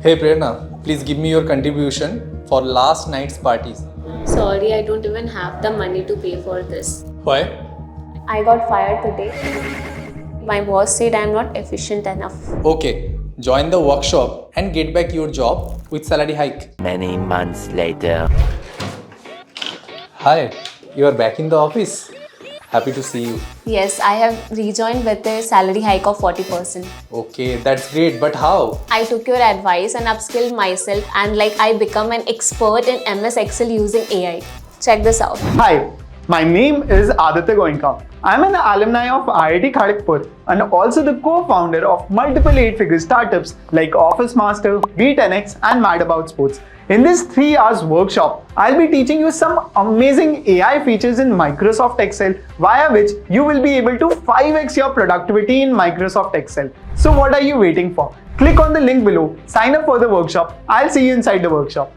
Hey Prerna, please give me your contribution for last night's parties. Sorry, I don't even have the money to pay for this. Why? I got fired today. My boss said I'm not efficient enough. Okay, join the workshop and get back your job with salary hike. Many months later. Hi, you are back in the office. Happy to see you. Yes, I have rejoined with a salary hike of 40%. Okay, that's great, but how? I took your advice and upskilled myself and I become an expert in MS Excel using AI. Check this out. Hi, my name is Aditya Goenka. I'm an alumni of IIT Kharagpur and also the co-founder of multiple 8-figure startups like Office Master, B10X and Mad About Sports. In this 3 hours workshop, I'll be teaching you some amazing AI features in Microsoft Excel via which you will be able to 5x your productivity in Microsoft Excel. So what are you waiting for? Click on the link below, sign up for the workshop. I'll see you inside the workshop.